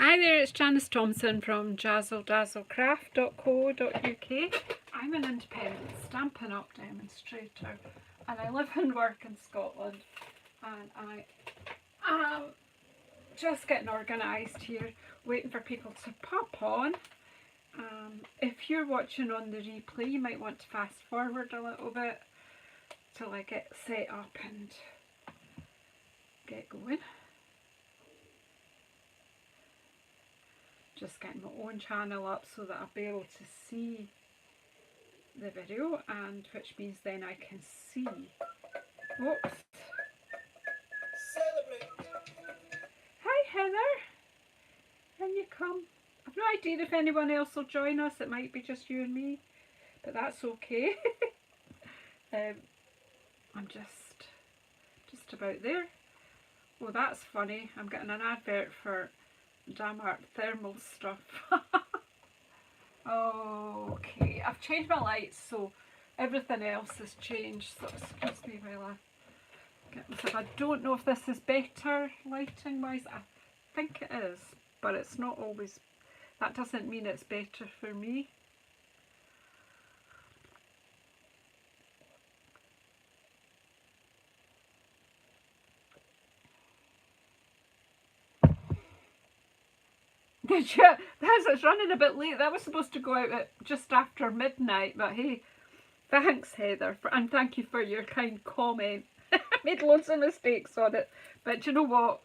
Hi there, it's Janice Thompson from JazzleDazzleCraft.co.uk. I'm an independent Stampin' Up demonstrator and I live and work in Scotland, and I am just getting organised here, waiting for people to pop on. If you're watching on the replay, you might want to fast forward a little bit till I get set up and get going. Just getting my own channel up so that I'll be able to see the video, and which means then I can see. Whoops. Celebrate. Hi Heather, can you come? I've no idea if anyone else will join us. It might be just you and me, but that's okay. I'm just about there. Oh, that's funny. I'm getting an advert for Damart thermal stuff. Okay, I've changed my lights so everything else has changed, so excuse me while I get myself. I don't know if this is better lighting wise. I think it is, but it's not always. That doesn't mean it's better for me. Did you? It's running a bit late. That was supposed to go out at just after midnight, but hey, thanks Heather, and thank you for your kind comment. I made loads of mistakes on it, but you know what?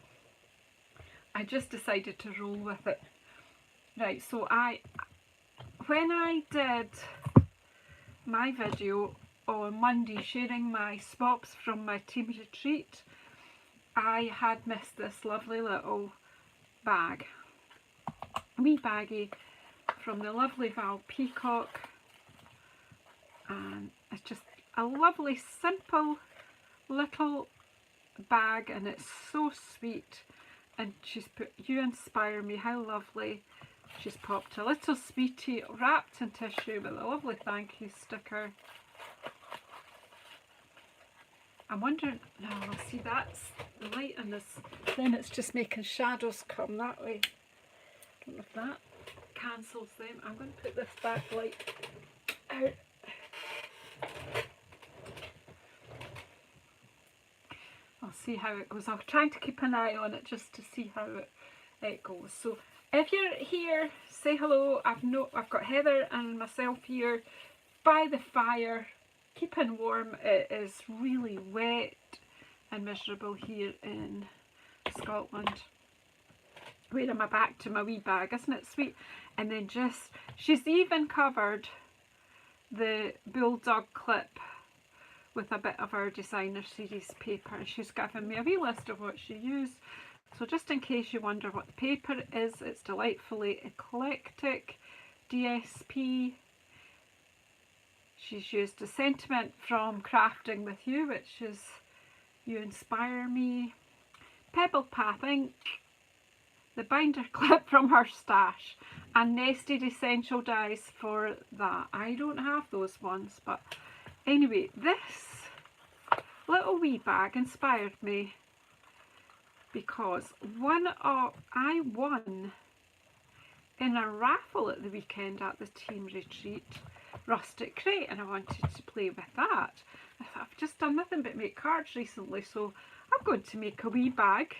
I just decided to roll with it. Right, so when I did my video on Monday sharing my swaps from my team retreat, I had missed this lovely little bag. Wee baggie from the lovely Val Peacock, and it's just a lovely simple little bag, and it's so sweet. And she's put "You inspire me," how lovely. She's popped a little sweetie wrapped in tissue with a lovely thank you sticker. I'm wondering, no, see, that's the light in this, then it's just making shadows come that way. I don't know if that cancels them. I'm going to put this backlight out. I'll see how it goes. I'm trying to keep an eye on it just to see how it goes. So if you're here, say hello. I've got Heather and myself here by the fire, keeping warm. It is really wet and miserable here in Scotland. Wearing my back to my wee bag, isn't it sweet? And then she's even covered the bulldog clip with a bit of our designer series paper, and she's given me a wee list of what she used. So just in case you wonder what the paper is, it's delightfully eclectic DSP. She's used a sentiment from Crafting With You, which is "You inspire me," Pebble Path ink, the binder clip from her stash, and nested essential dies for that. I don't have those ones, but anyway, this little wee bag inspired me because I won in a raffle at the weekend at the team retreat, Rustic Crate, and I wanted to play with that. I thought, I've just done nothing but make cards recently, so I'm going to make a wee bag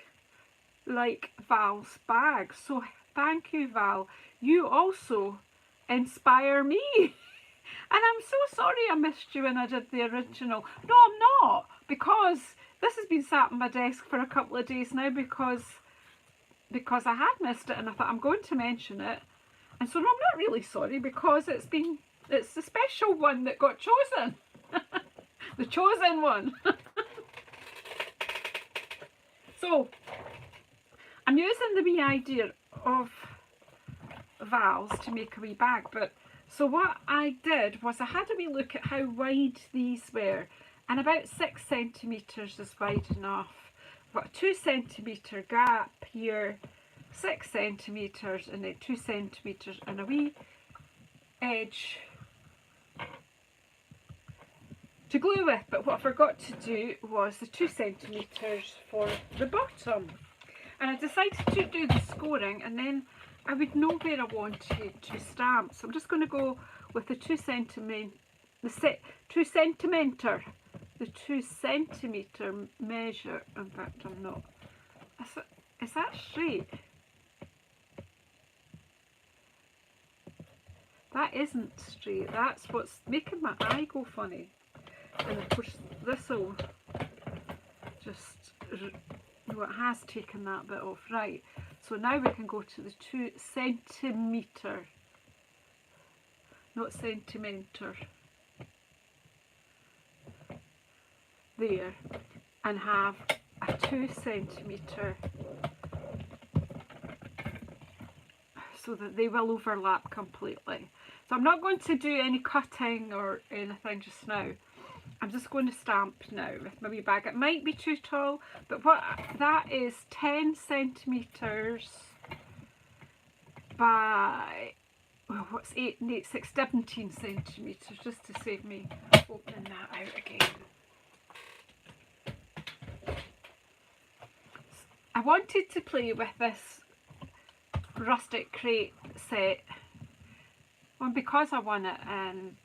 like Val's bag. So thank you, Val. You also inspire me. And I'm so sorry I missed you when I did the original. No, I'm not, because this has been sat on my desk for a couple of days now because I had missed it, and I thought I'm going to mention it. And so no, I'm not really sorry, because it's the special one that got chosen. The chosen one. So I'm using the wee idea of Val's to make a wee bag, but so what I did was I had a wee look at how wide these were, and about 6 centimetres is wide enough. I've got a 2 centimetre gap here, 6 centimetres, and then 2 centimetres, and a wee edge to glue with. But what I forgot to do was the 2 centimetres for the bottom. And I decided to do the scoring, and then I would know where I wanted to stamp. So I'm just going to go with the 2 centimetre measure. In fact, I'm not. Is that straight? That isn't straight. That's what's making my eye go funny. And of course, this will just, no, it has taken that bit off. Right. So now we can go to the 2 centimetre, not centimetre, there, and have a 2 centimetre so that they will overlap completely. So I'm not going to do any cutting or anything just now. I'm just going to stamp now with my wee bag. It might be too tall, but what that is 10 centimetres by, well, what's 8 and 8, 6, 17 centimetres, just to save me opening that out again. I wanted to play with this Rustic Crate set, well, because I won it, and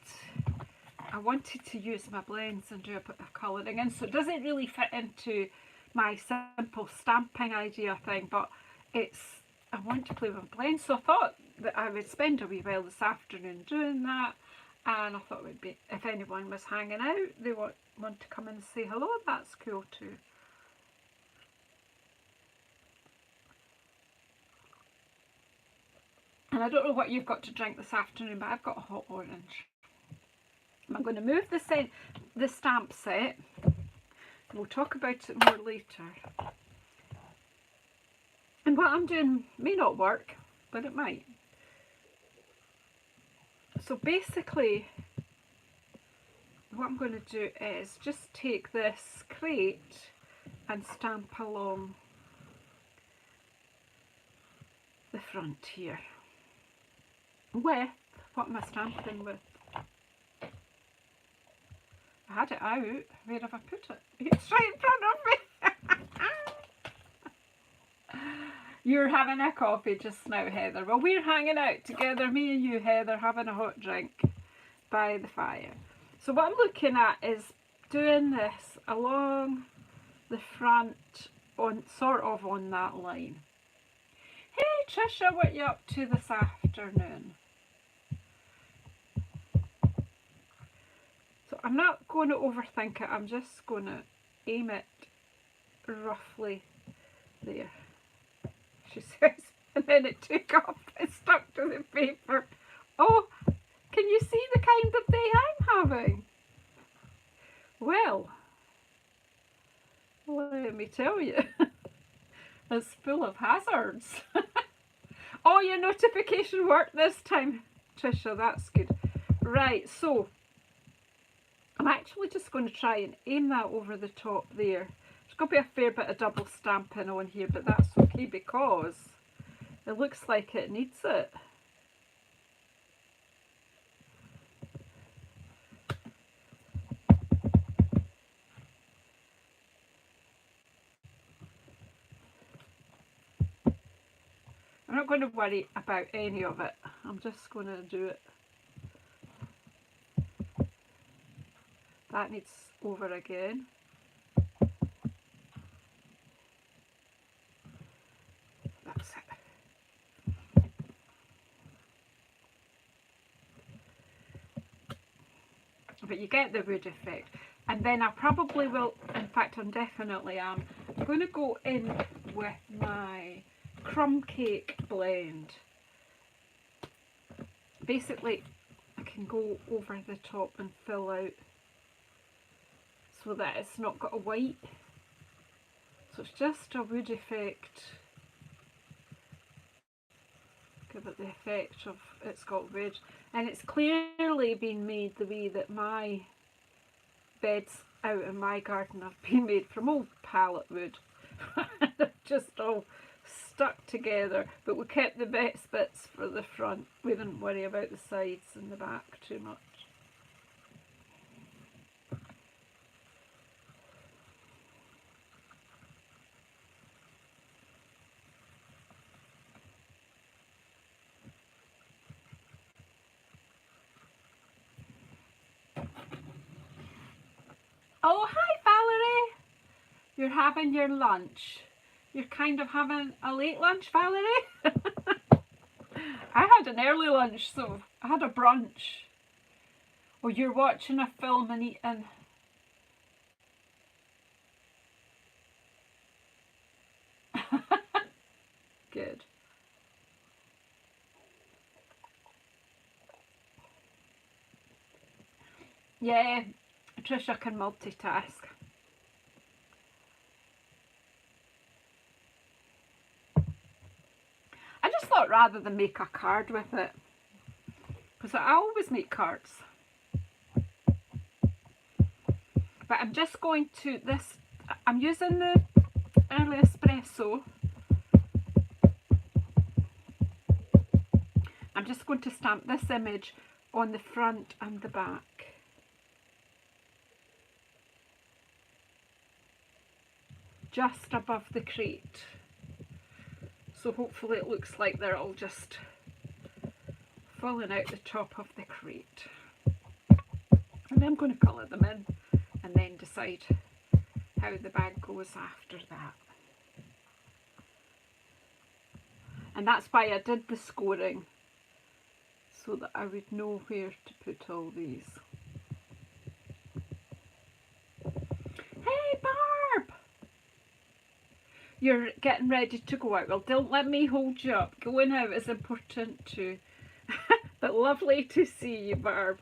I wanted to use my blends and do a bit of colouring in, so it doesn't really fit into my simple stamping idea thing, but I want to play with blends, so I thought that I would spend a wee while this afternoon doing that, and I thought it would be, if anyone was hanging out, they want to come and say hello, that's cool too. And I don't know what you've got to drink this afternoon, but I've got a hot orange. I'm going to move the stamp set. We'll talk about it more later. And what I'm doing may not work, but it might. So basically, what I'm going to do is just take this crate and stamp along the front here. With, what am I stamping with? I had it out. Where have I put it? It's right in front of me. You're having a coffee just now, Heather. Well, we're hanging out together, me and you, Heather, having a hot drink by the fire. So what I'm looking at is doing this along the front, on sort of on that line. Hey Trisha, what are you up to this afternoon? So I'm not going to overthink it, I'm just going to aim it roughly there, she says, and then it took off and stuck to the paper. Oh, can you see the kind of day I'm having? Well, let me tell you, it's full of hazards. Oh, your notification worked this time, Trisha, that's good. Right, so I'm actually just going to try and aim that over the top there. There's going to be a fair bit of double stamping on here, but that's okay because it looks like it needs it. I'm not going to worry about any of it. I'm just going to do it. That needs over again. That's it. But you get the wood effect. And then I probably will, in fact I definitely am, I'm going to go in with my crumb cake blend. Basically I can go over the top and fill out so that it's not got a white, so it's just a wood effect, give it the effect of it's got wood, and it's clearly been made the way that my beds out in my garden have been made, from old pallet wood. Just all stuck together, but we kept the best bits for the front. We didn't worry about the sides and the back too much. Oh, hi Valerie! You're having your lunch. You're kind of having a late lunch, Valerie? I had an early lunch, so I had a brunch. Or you're watching a film and eating. Good. Yeah, Trisha can multitask. I just thought rather than make a card with it, because I always make cards. But I'm just going to I'm using the early espresso. I'm just going to stamp this image on the front and the back. Just above the crate. So hopefully it looks like they're all just falling out the top of the crate. And then I'm going to colour them in and then decide how the bag goes after that. And that's why I did the scoring, so that I would know where to put all these. Hey Barb! You're getting ready to go out. Well, don't let me hold you up. Going out is important too. But lovely to see you, Barb.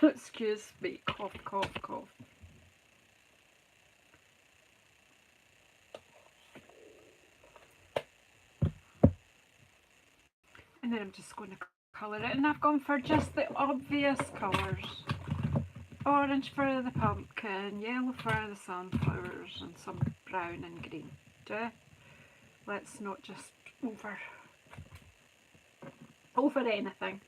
Excuse me. Cough, cough, cough. And then I'm just going to colour it. And I've gone for just the obvious colours. Orange for the pumpkin, yellow for the sunflowers, and some brown and green. Let's not just over anything.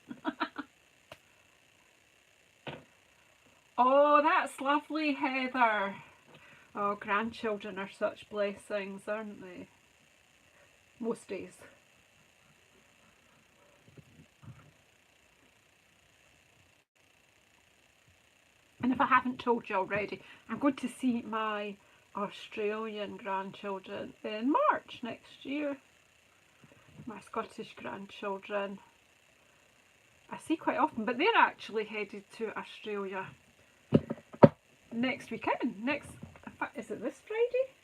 Oh, that's lovely, Heather. Oh, grandchildren are such blessings, aren't they? Most days. And if I haven't told you already, I'm going to see my Australian grandchildren in March next year. My Scottish grandchildren I see quite often, but they're actually headed to Australia next weekend. In fact, is it this Friday?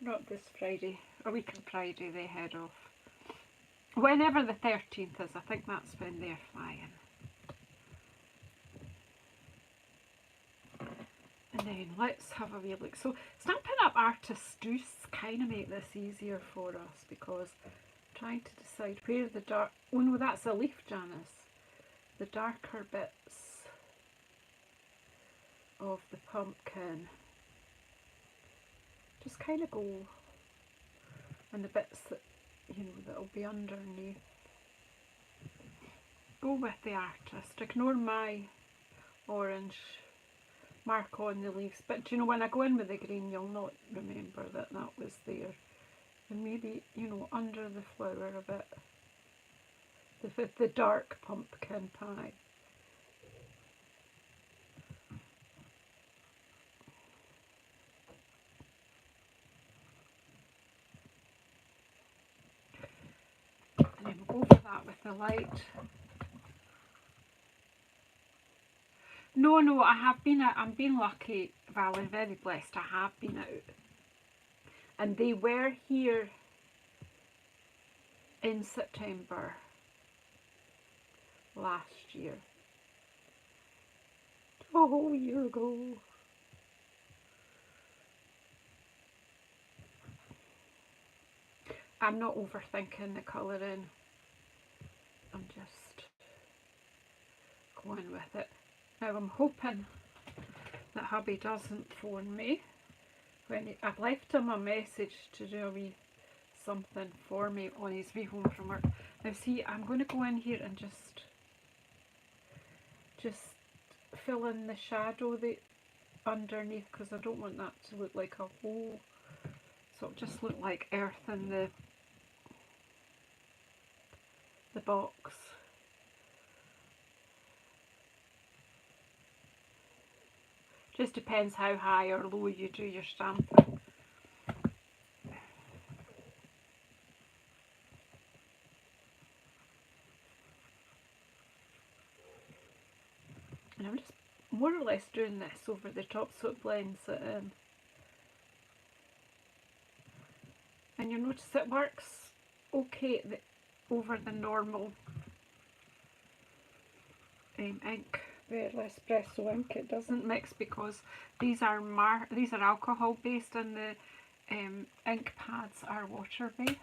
Not this Friday. A week on Friday they head off. Whenever the 13th is, I think that's when they're flying. And then let's have a wee look. So Stampin' Up artists do kind of make this easier for us, because I'm trying to decide where the dark, oh no, that's a leaf, Janice. The darker bits of the pumpkin just kind of go, and the bits that, you know, that'll be underneath, go with the artist. Ignore my orange mark on the leaves, but you know, when I go in with the green, you'll not remember that that was there. And maybe, you know, under the flower a bit, the dark pumpkin pie. And then we'll go for that with the light. No, I have been out. I'm being lucky, Valerie, very blessed. I have been out. And they were here in September last year. A whole year ago. I'm not overthinking the colouring. I'm just going with it. Now I'm hoping that hubby doesn't phone me. I've left him a message to do a wee something for me on his way home from work. Now see, I'm going to go in here and just fill in the shadow underneath, because I don't want that to look like a hole. So it'll just look like earth in the box. Just depends how high or low you do your stamping. And I'm just more or less doing this over the top so it blends it in. And you'll notice it works okay over the normal ink, the espresso ink. It doesn't mix because these are alcohol based and the ink pads are water based.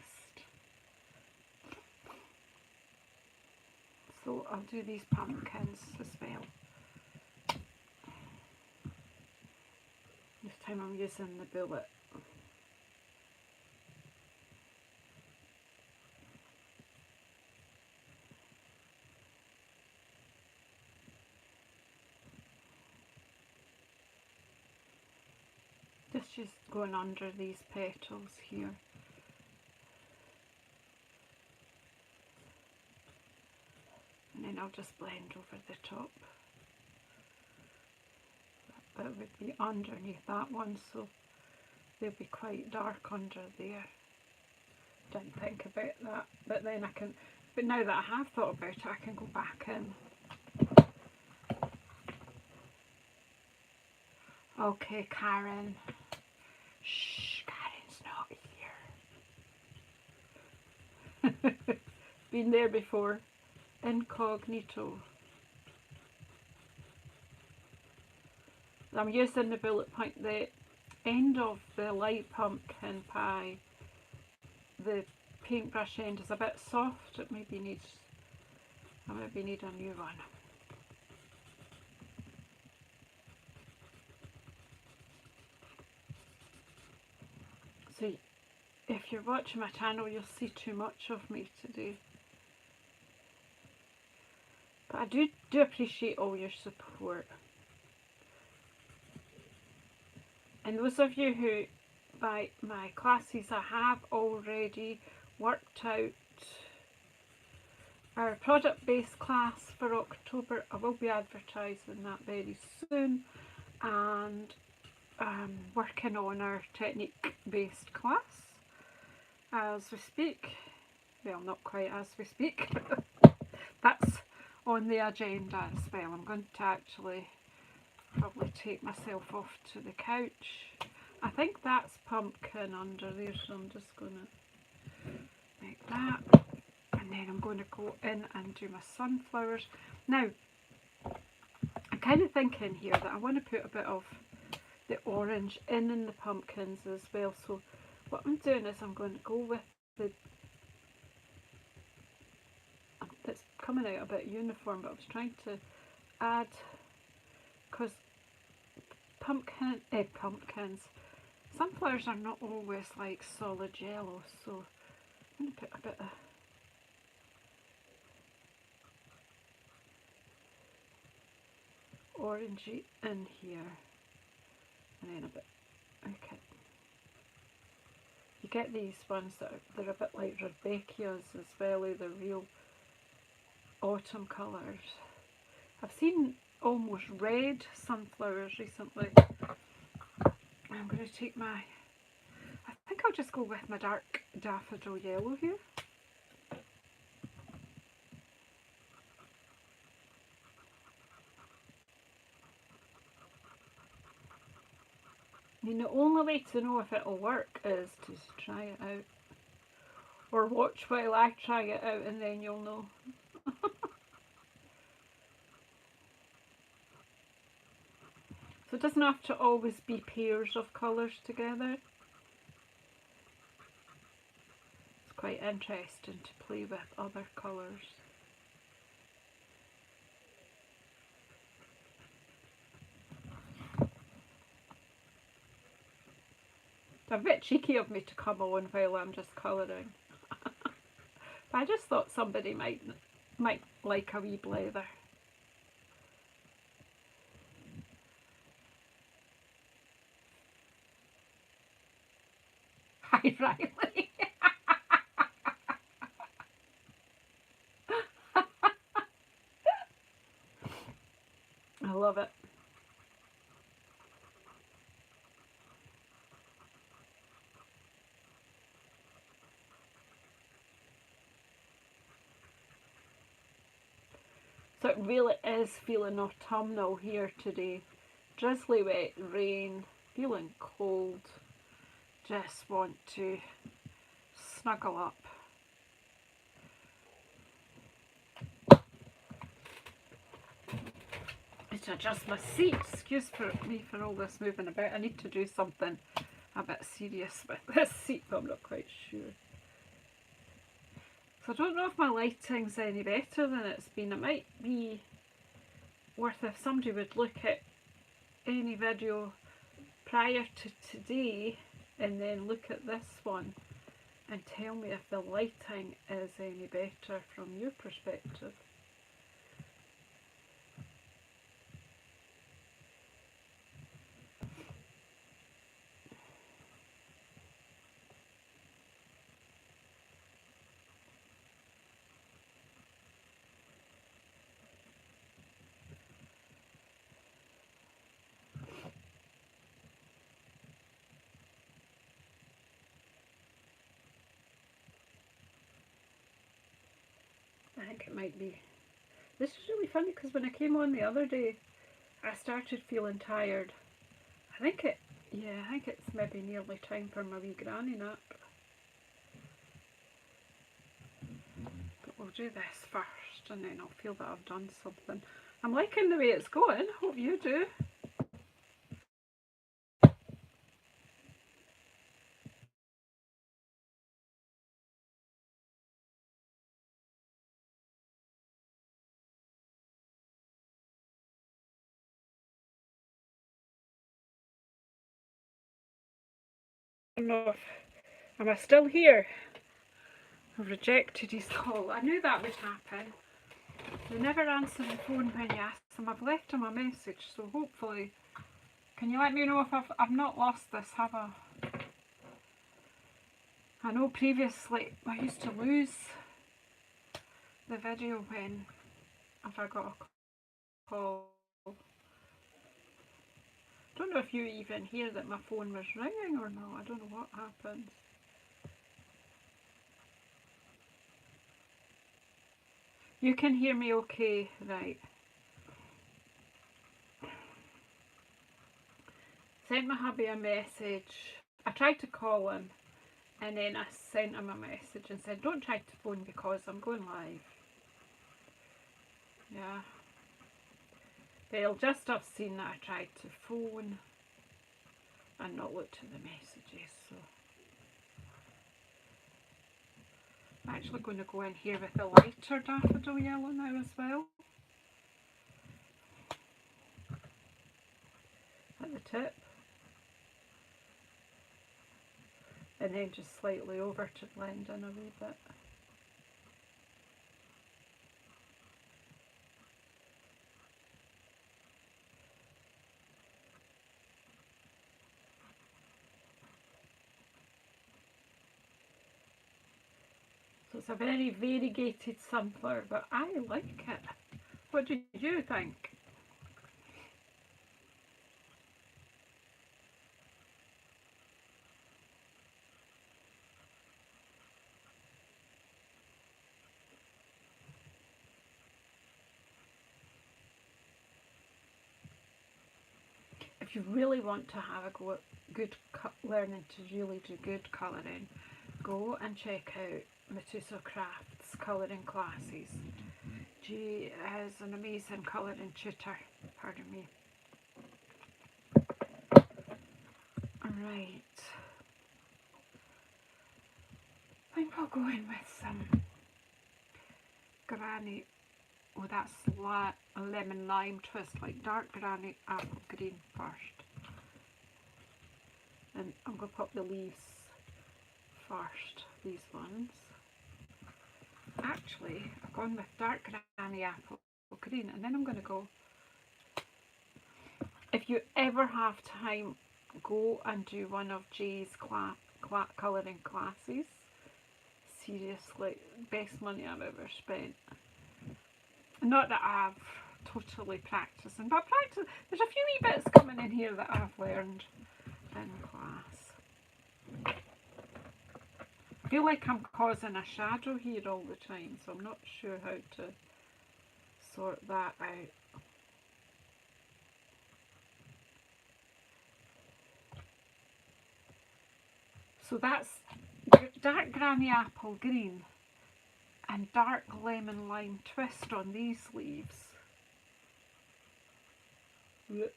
So I'll do these pumpkins as well. This time I'm using the bullet. Just going under these petals here. And then I'll just blend over the top. That would be underneath that one, so they'll be quite dark under there. Didn't think about that, but then but now that I have thought about it, I can go back in. Okay, Karen. Shh, Karen's not here. Been there before. Incognito. I'm using the bullet point, the end of the light pumpkin pie. The paintbrush end is a bit soft. I maybe need a new one. So if you're watching my channel, you'll see too much of me today. But I do appreciate all your support. And those of you who buy my classes, I have already worked out our product-based class for October. I will be advertising that very soon, and working on our technique-based class as we speak. Well, not quite as we speak. That's on the agenda as well. I'm going to actually probably take myself off to the couch. I think that's pumpkin under there, so I'm just going to make that, and then I'm going to go in and do my sunflowers. Now, I'm kind of thinking here that I want to put a bit of the orange in the pumpkins as well, so what I'm doing is I'm going to go with it's coming out a bit uniform, but I was trying to add, because pumpkins, sunflowers are not always like solid yellow, so I'm going to put a bit of orangey in here, and then a bit, okay. You get these ones that they're a bit like Rebecca's as well, they're real autumn colours. I've seen almost red sunflowers recently. I'm going to take I think I'll just go with my dark daffodil yellow here. I mean, the only way to know if it'll work is to try it out. Or watch while I try it out, and then you'll know. So it doesn't have to always be pairs of colours together. It's quite interesting to play with other colours. It's a bit cheeky of me to come on while I'm just colouring. But I just thought somebody might like a wee blether. Hi Riley. I love it. So it really is feeling autumnal here today. Drizzly wet rain, feeling cold, just want to snuggle up. To adjust my seat. Excuse me for all this moving about. I need to do something a bit serious with this seat, but I'm not quite sure. So I don't know if my lighting's any better than it's been. It might be worth if somebody would look at any video prior to today and then look at this one and tell me if the lighting is any better from your perspective. I think it might be. This is really funny because when I came on the other day, I started feeling tired. I think it's maybe nearly time for my wee granny nap. But we'll do this first and then I'll feel that I've done something. I'm liking the way it's going. Hope you do. I don't know if, am I still here? I've rejected his call. I knew that would happen. They never answer the phone when you ask them. I've left him a message, so hopefully, can you let me know if I've not lost this, have I? I know previously I used to lose the video if I got a call. I don't know if you even hear that my phone was ringing or not. I don't know what happens. You can hear me okay, right? Sent my hubby a message. I tried to call him and then I sent him a message and said, don't try to phone because I'm going live. Yeah. But he'll just have seen that I tried to phone and not looked at the messages. So I'm actually going to go in here with a lighter daffodil yellow now as well. At the tip. And then just slightly over to blend in a wee bit. So it's a very variegated sunflower, but I like it. What do you think? If you really want to have a good learning to really do good colouring, go and check out JazzleDazzleCraft's colouring classes. She is an amazing colouring tutor, pardon me. Alright, I think I'll go in with some granny, oh that's lemon lime twist, like dark granny apple green first. And I'm going to pop the leaves first, these ones. Actually, I've gone with dark granny apple green, and then I'm going to go, if you ever have time, go and do one of Jay's colouring classes. Seriously, best money I've ever spent. Not that I've totally practicing, but there's a few wee bits coming in here that I've learned in class. I feel like I'm causing a shadow here all the time, so I'm not sure how to sort that out. So that's dark granny apple green and dark lemon lime twist on these leaves. Whoops,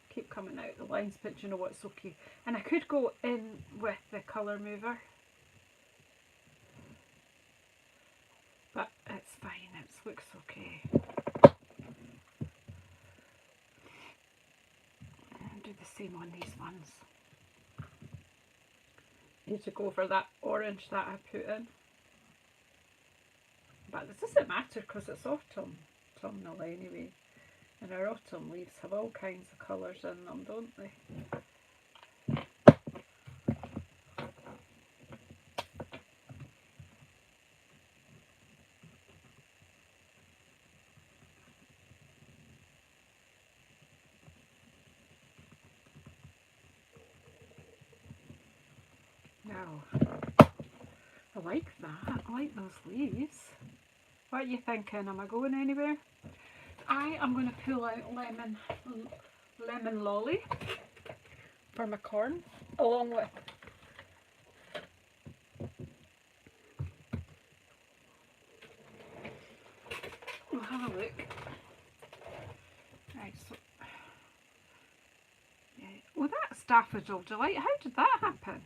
keep coming out the lines, but you know what, it's okay. And I could go in with the colour mover, but it's fine, it looks okay. And do the same on these ones. Need to go for that orange that I put in. But this doesn't matter because it's autumnal anyway. And our autumn leaves have all kinds of colours in them, don't they? Now, I like that. I like those leaves. What are you thinking? Am I going anywhere? I am going to pull out lemon lolly for my corn, along with we'll have a look. Right, so yeah. Oh, that's Daffodil Delight. How did that happen?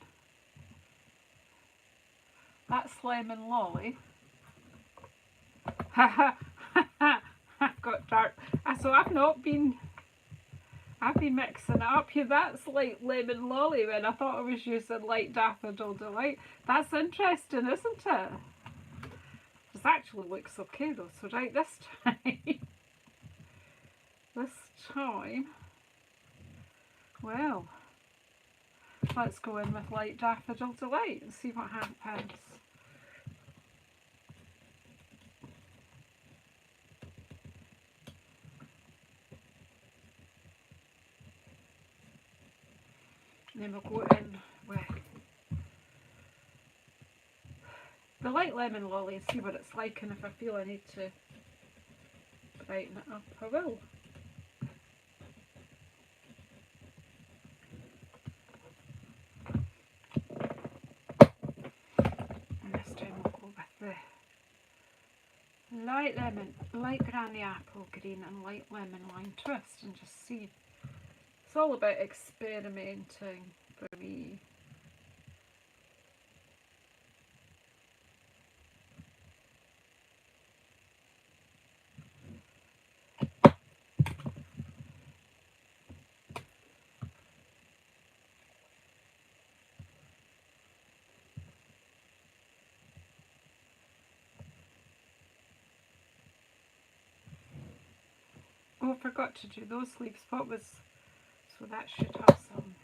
That's lemon lolly. I've got dark. So I've been mixing it up here. That's like lemon lolly when I thought I was using light Daffodil Delight. That's interesting, isn't it? This actually looks okay though. So right, this time, well, let's go in with light Daffodil Delight and see what happens. And then we'll go in with the light lemon lolly and see what it's like, and if I feel I need to brighten it up, I will. And this time we'll go with the light granny apple green and light lemon lime twist and just see. It's all about experimenting for me. Oh, I forgot to do those leaves. What was... So that should have some...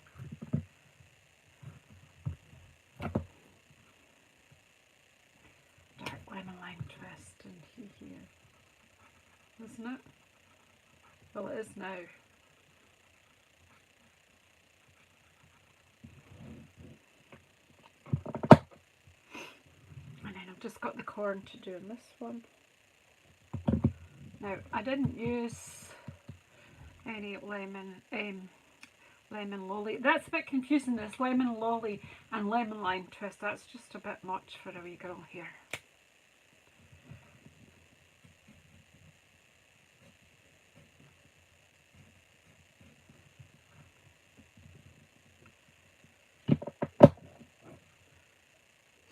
dark lemon lime twist in here. Isn't it? Well, it is now. And then I've just got the corn to do in this one. Now, I didn't use any lemon lolly. That's a bit confusing, this lemon lolly and lemon lime twist. That's just a bit much for a wee girl here.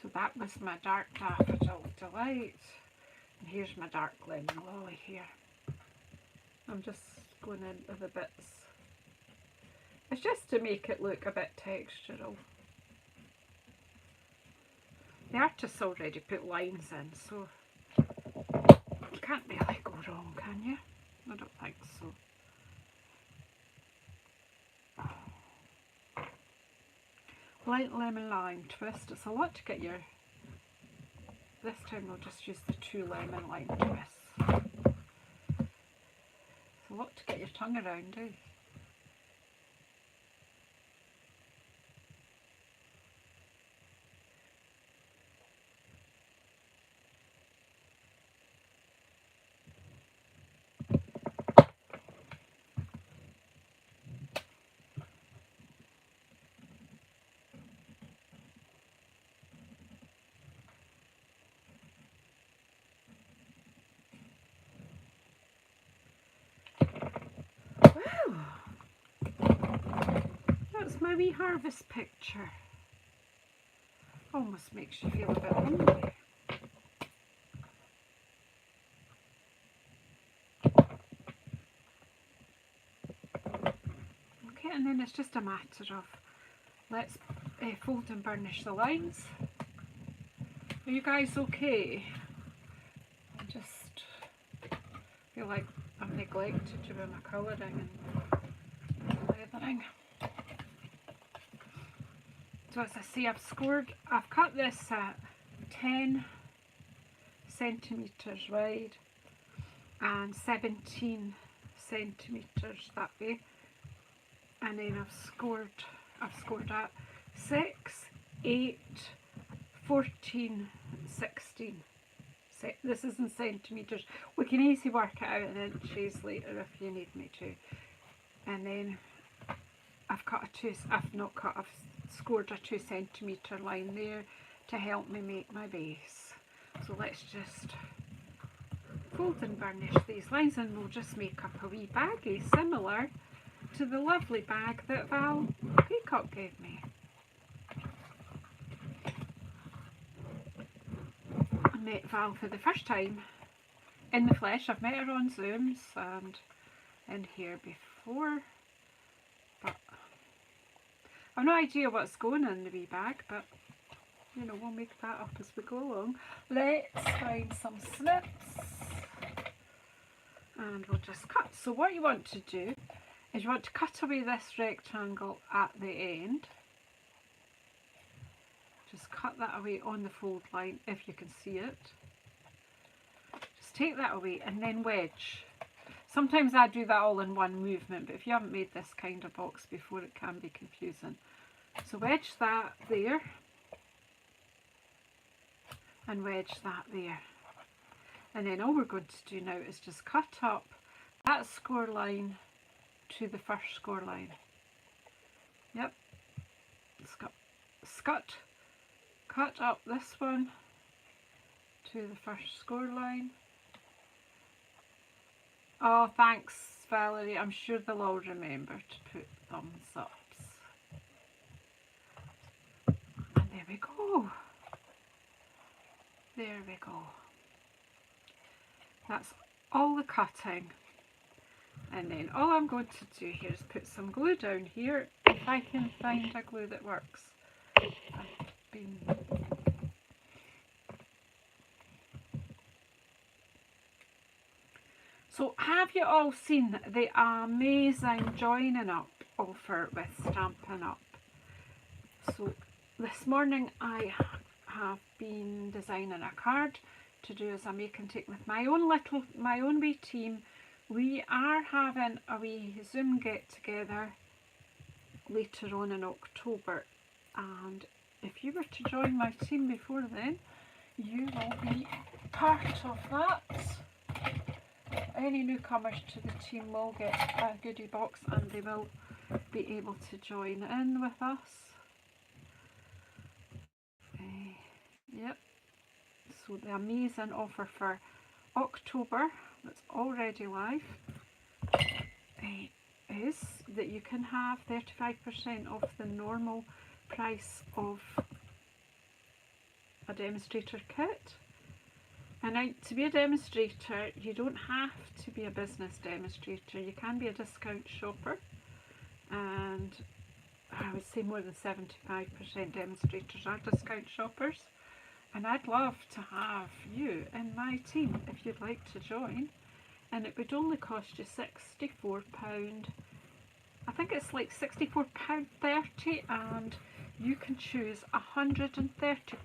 So that was my dark Daffodil Delight. And here's my dark lemon lolly here. I'm just going in with the bits. It's just to make it look a bit textural. The artist's already put lines in, so you can't really go wrong, can you? I don't think so. Light lemon lime twist. It's a lot to get your... This time we'll just use the 2 lemon lime twists. It's a lot to get your tongue around, eh? my wee harvest picture. Almost makes you feel a bit hungry. Okay, and then it's just a matter of let's fold and burnish the lines. Are you guys okay? I just feel like I've neglected to do my colouring and leathering. So as I say, I've cut this at 10 centimetres wide and 17 centimetres that way, and then I've scored at 6, 8, 14, 16. This is in centimetres. We can easily work it out in inches later if you need me to. And then I've scored a 2 centimetre line there to help me make my base. So let's just fold and burnish these lines, and we'll just make up a wee baggie similar to the lovely bag that Val Peacock gave me. I met Val for the first time in the flesh. I've met her on Zooms and in here before, but I've no idea what's going in the wee bag, but you know, we'll make that up as we go along. Let's find some snips and we'll just cut. So what you want to do is you want to cut away this rectangle at the end. Just cut that away on the fold line if you can see it. Just take that away and then wedge. Sometimes I do that all in one movement, but if you haven't made this kind of box before, it can be confusing. So wedge that there and wedge that there. And then all we're going to do now is just cut up that score line to the first score line. Yep. Cut up this one to the first score line. Oh, thanks Valerie. I'm sure they'll all remember to put thumbs ups. And there we go. There we go. That's all the cutting. And then all I'm going to do here is put some glue down here, if I can find a glue that works. So have you all seen the amazing joining up offer with Stampin' Up? So this morning I have been designing a card to do as a make and take with my own wee team. We are having a wee Zoom get together later on in October, and if you were to join my team before then, you will be part of that. Any newcomers to the team will get a goodie box and they will be able to join in with us. Yep. So the amazing offer for October that's already live is that you can have 35% off the normal price of a demonstrator kit. And now, to be a demonstrator, you don't have to be a business demonstrator. You can be a discount shopper, and I would say more than 75% demonstrators are discount shoppers. And I'd love to have you in my team if you'd like to join. And it would only cost you £64. I think it's like £64.30, and you can choose £130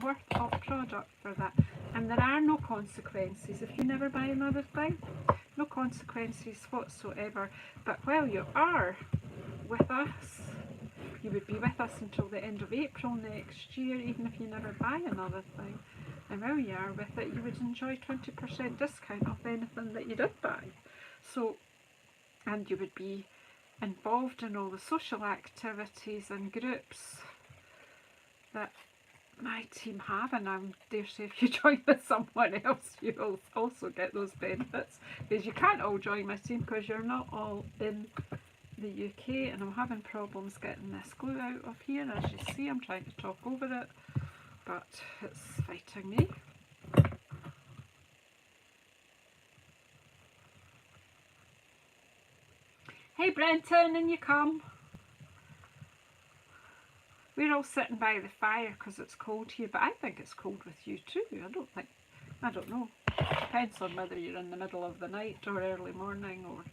worth of product for that. And there are no consequences if you never buy another thing. No consequences whatsoever. But while you are with us, you would be with us until the end of April next year, even if you never buy another thing. And while you are with it, you would enjoy 20% discount off anything that you did buy. So, and you would be involved in all the social activities and groups that my team have, and I dare say if you join with someone else you'll also get those benefits, because you can't all join my team because you're not all in the UK and I'm having problems getting this glue out of here. As you see, I'm trying to talk over it, but it's fighting me. Hey Brenton, in you come. We're all sitting by the fire because it's cold here, but I think it's cold with you too. I don't know. Depends on whether you're in the middle of the night or early morning, or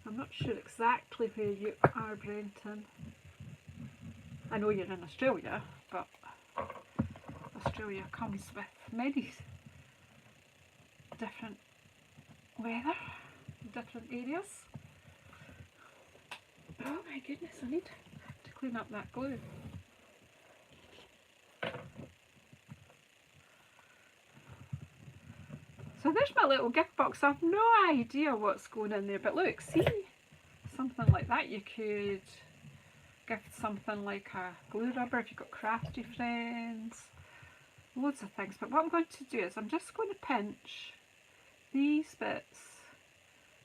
I'm not sure exactly where you are, Brenton. I know you're in Australia, but Australia comes with many different weather, different areas. Oh my goodness, I need to clean up that glue. So there's my little gift box. I have no idea what's going in there, but look, see, something like that. You could gift something like a glue rubber if you've got crafty friends, loads of things. But what I'm going to do is I'm just going to pinch these bits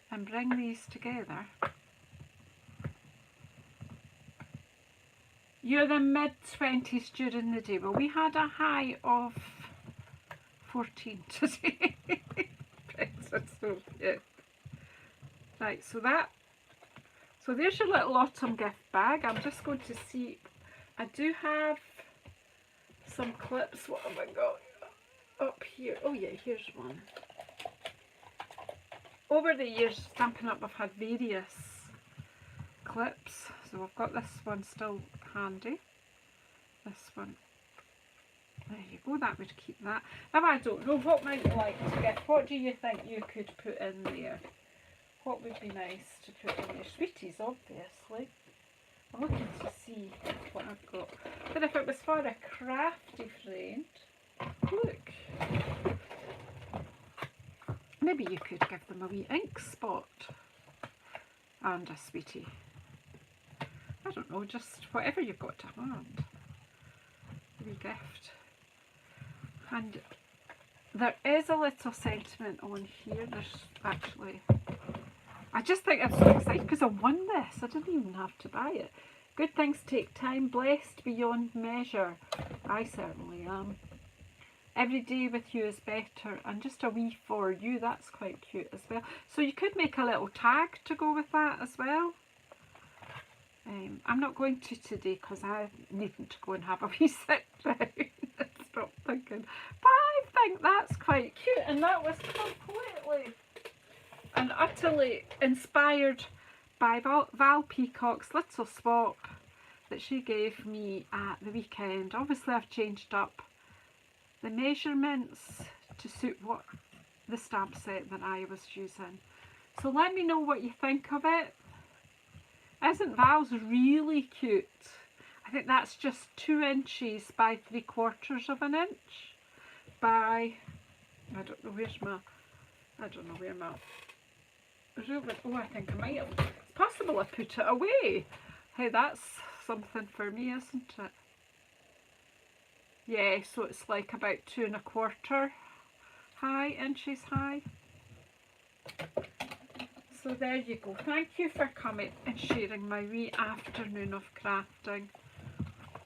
and bring these together. You're the mid-20s during the day. Well, we had a high of 14 today. So, yeah. Right, so there's your little autumn gift bag. I'm just going to see, I do have some clips. What have I got up here? Oh yeah, here's one. Over the years, Stampin' Up, I've had various clips. So I've got this one still handy. This one. There you go, that would keep that. Now I don't know, what might you like to get? What do you think you could put in there? What would be nice to put in there? Sweeties, obviously. I'm looking to see what I've got. But if it was for a crafty friend, look. Maybe you could give them a wee ink spot and a sweetie. I don't know, just whatever you've got to hand. A wee gift. And there is a little sentiment on here. There's actually, I just think I'm so excited because I won this. I didn't even have to buy it. Good things take time, blessed beyond measure. I certainly am. Every day with you is better, and just a wee for you. That's quite cute as well. So you could make a little tag to go with that as well. I'm not going to today because I'm needing to go and have a wee sit down. Stop thinking. But I think that's quite cute, and that was completely and utterly inspired by Val Peacock's little swap that she gave me at the weekend. Obviously I've changed up the measurements to suit what the stamp set that I was using. So let me know what you think of it. Isn't Val's really cute? I think that's just 2 inches by 3/4 of an inch by, I don't know where my ruler, oh I think I might have, it's possible I put it away. Hey, that's something for me, isn't it? Yeah, so it's like about 2 1/4 inches high. So there you go. Thank you for coming and sharing my wee afternoon of crafting.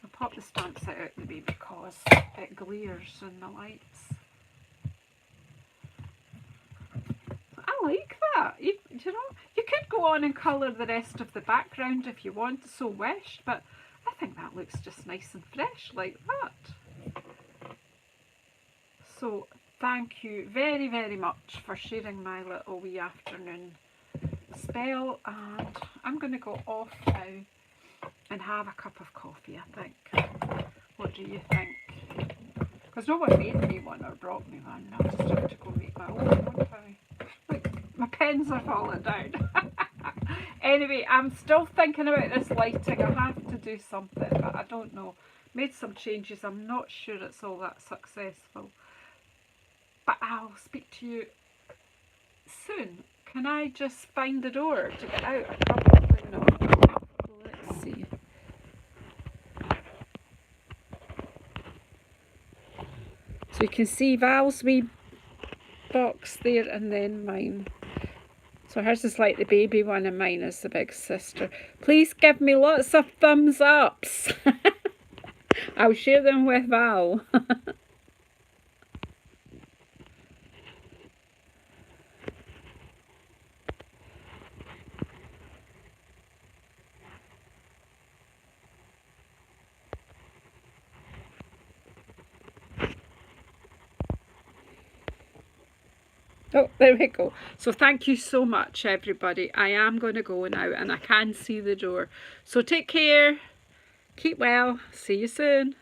I'll pop the stamp set out the way because it glares in the lights. I like that. You know, you could go on and colour the rest of the background if you want, so wished, but I think that looks just nice and fresh like that. So thank you very, very much for sharing my little wee afternoon spell, and I'm going to go off now and have a cup of coffee, I think. What do you think? Because no one made me one or brought me one. I'll just have to go make my own, won't I? Look, my pens are falling down. Anyway, I'm still thinking about this lighting. I have to do something, but I don't know. Made some changes. I'm not sure it's all that successful. But I'll speak to you soon. Can I just find the door to get out? Probably not. Let's see. So you can see Val's wee box there and then mine. So hers is like the baby one and mine is the big sister. Please give me lots of thumbs ups. I'll share them with Val. Oh, there we go. So thank you so much, everybody. I am going to go now and I can see the door. So take care. Keep well. See you soon.